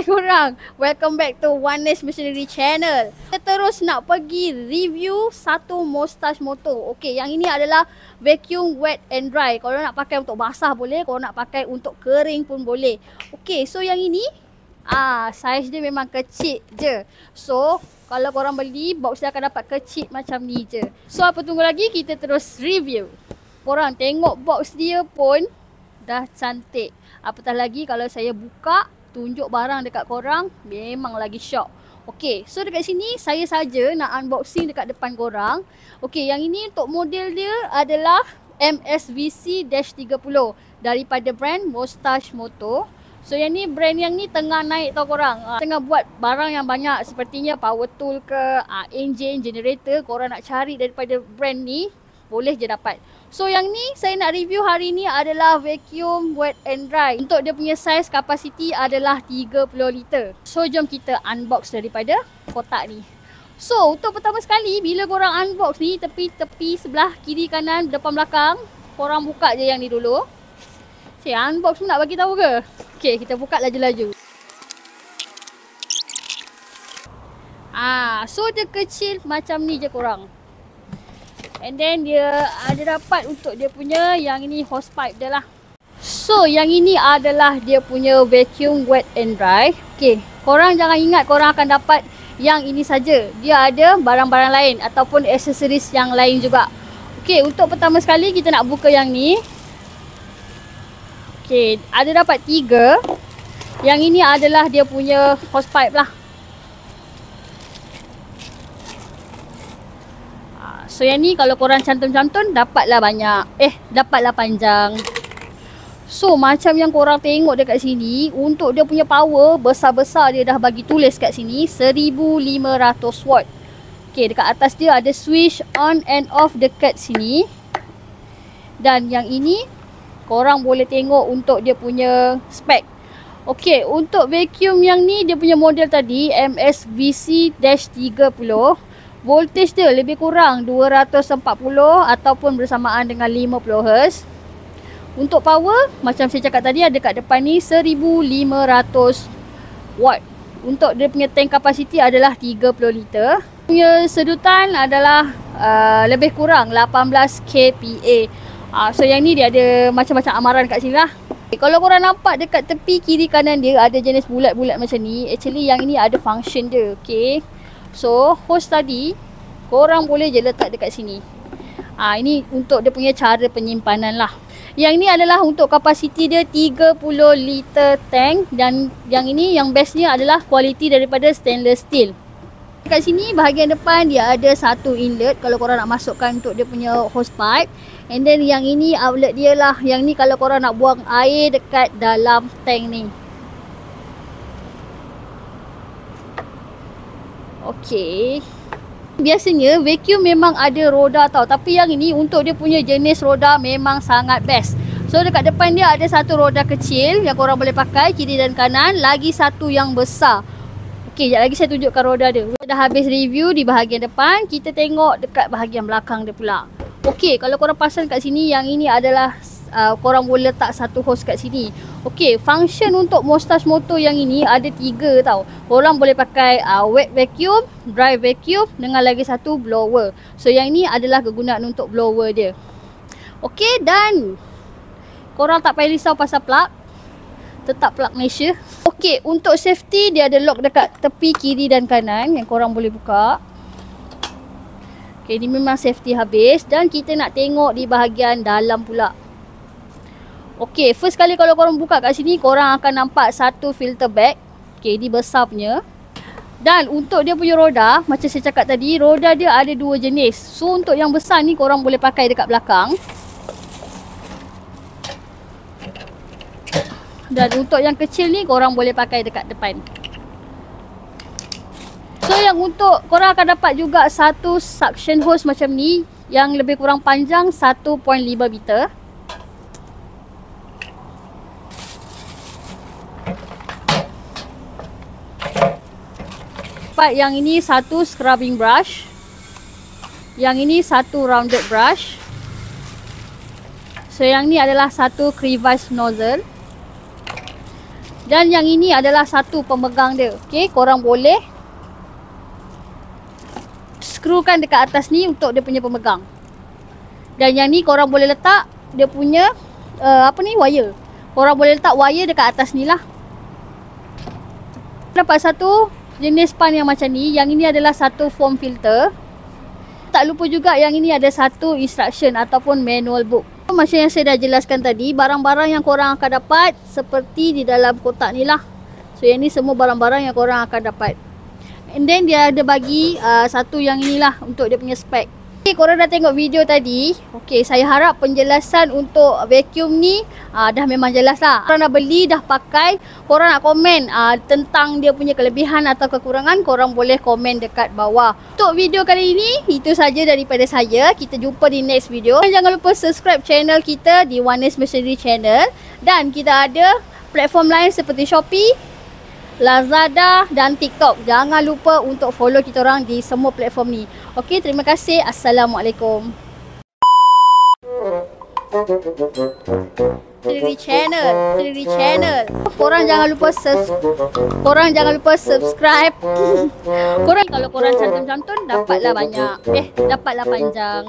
Okay korang, welcome back to Oneness Machinery Channel. Kita terus nak pergi review satu Moustache motor. Okay, yang ini adalah vacuum wet and dry. Kalau nak pakai untuk basah boleh, kalau nak pakai untuk kering pun boleh. Okay, so yang ini saiz dia memang kecil je. So kalau korang beli, box dia akan dapat kecil macam ni je. So apa tunggu lagi, kita terus review. Korang tengok box dia pun dah cantik. Apatah lagi kalau saya buka, tunjuk barang dekat korang, memang lagi syok. Okay, so dekat sini saya saja nak unboxing dekat depan korang. Okay, yang ini untuk model dia adalah MSVC-30 daripada brand Moustache Motor. So yang ni, brand yang ni tengah naik tau korang. Tengah buat barang yang banyak sepertinya power tool ke, engine, generator. Korang nak cari daripada brand ni, boleh je dapat. So yang ni saya nak review hari ni adalah vacuum wet and dry. Untuk dia punya saiz kapasiti adalah 30 liter. So jom kita unbox daripada kotak ni. So untuk pertama sekali, bila korang unbox ni, tepi-tepi sebelah kiri kanan depan belakang, korang buka je yang ni dulu. Saya unbox pun nak bagi tahu ke? Okay, kita buka laju-laju. So dia kecil macam ni je korang. And then dia ada dapat untuk dia punya yang ini hose pipe dia lah. So yang ini adalah dia punya vacuum wet and dry. Okay, korang jangan ingat korang akan dapat yang ini saja. Dia ada barang-barang lain ataupun aksesoris yang lain juga. Okay, untuk pertama sekali kita nak buka yang ni. Okay, ada dapat 3. Yang ini adalah dia punya hose pipe lah. So yang ni kalau korang cantum-cantum dapatlah banyak. Dapatlah panjang. So macam yang korang tengok dekat sini, untuk dia punya power besar-besar dia dah bagi tulis kat sini 1500 watt. Okay, dekat atas dia ada switch on and off dekat sini. Dan yang ini korang boleh tengok untuk dia punya spek. Okay, untuk vacuum yang ni dia punya model tadi MSVC-30. Voltage dia lebih kurang 240 ataupun bersamaan dengan 50 Hz. Untuk power, macam saya cakap tadi, ada kat depan ni 1500 watt. Untuk dia punya tank kapasiti adalah 30 liter. Punya sedutan adalah lebih kurang 18 kPa. So yang ni dia ada macam-macam amaran kat sini lah. Kalau korang nampak dekat tepi kiri kanan dia ada jenis bulat-bulat macam ni. Actually yang ini ada function dia. Okay, so hose tadi korang boleh je letak dekat sini. Ini untuk dia punya cara penyimpanan lah. Yang ni adalah untuk kapasiti dia 30 liter tank. Dan yang ini yang bestnya adalah kualiti daripada stainless steel. Dekat sini bahagian depan dia ada satu inlet kalau korang nak masukkan untuk dia punya hose pipe. And then yang ini outlet dia lah. Yang ni kalau korang nak buang air dekat dalam tank ni. Okay, biasanya vacuum memang ada roda tau, tapi yang ini untuk dia punya jenis roda memang sangat best. So dekat depan dia ada satu roda kecil yang korang boleh pakai kiri dan kanan, lagi satu yang besar. Okay, sekejap lagi saya tunjukkan roda dia. Dah habis review di bahagian depan, kita tengok dekat bahagian belakang dia pula. Okay, kalau korang perasan kat sini, yang ini adalah korang boleh letak satu hose kat sini. Okay, function untuk Moustache motor yang ini ada 3 tau. Korang boleh pakai wet vacuum, dry vacuum dengan lagi satu blower. So yang ini adalah kegunaan untuk blower dia. Okay, dan korang tak payah risau pasal plug. Tetap plug Malaysia. Okay, untuk safety dia ada lock dekat tepi kiri dan kanan yang korang boleh buka. Okay, ni memang safety habis. Dan kita nak tengok di bahagian dalam pula. Okay, first kali kalau korang buka kat sini, korang akan nampak satu filter bag. Okay, ni besar punya. Dan untuk dia punya roda, macam saya cakap tadi, roda dia ada 2 jenis. So untuk yang besar ni korang boleh pakai dekat belakang. Dan untuk yang kecil ni korang boleh pakai dekat depan. So yang untuk korang akan dapat juga satu suction hose macam ni yang lebih kurang panjang 1.5 meter. Yang ini satu scrubbing brush. Yang ini satu rounded brush. So yang ni adalah satu crevice nozzle. Dan yang ini adalah satu pemegang dia. Okey, korang boleh skrukan dekat atas ni untuk dia punya pemegang. Dan yang ni korang boleh letak dia punya wire. Korang boleh letak wire dekat atas ni lah. Dapat satu jenis pan yang macam ni. Yang ini adalah satu foam filter. Tak lupa juga yang ini ada satu instruction ataupun manual book. Macam yang saya dah jelaskan tadi, barang-barang yang korang akan dapat seperti di dalam kotak ni lah. So yang ni semua barang-barang yang korang akan dapat. And then dia ada bagi satu yang inilah untuk dia punya spek. Okay, korang dah tengok video tadi. Okay, saya harap penjelasan untuk vacuum ni dah memang jelas lah. Korang dah beli, dah pakai, korang nak komen tentang dia punya kelebihan atau kekurangan, korang boleh komen dekat bawah. Untuk video kali ini, itu saja daripada saya. Kita jumpa di next video. Dan jangan lupa subscribe channel kita di Oneness Machinery Channel. Dan kita ada platform lain seperti Shopee, Lazada dan TikTok. Jangan lupa untuk follow kita orang di semua platform ni. Okey, terima kasih. Assalamualaikum. Machinery Channel. Korang jangan lupa subscribe. Korang kalau korang cantun-cantun dapatlah banyak. Dapatlah panjang.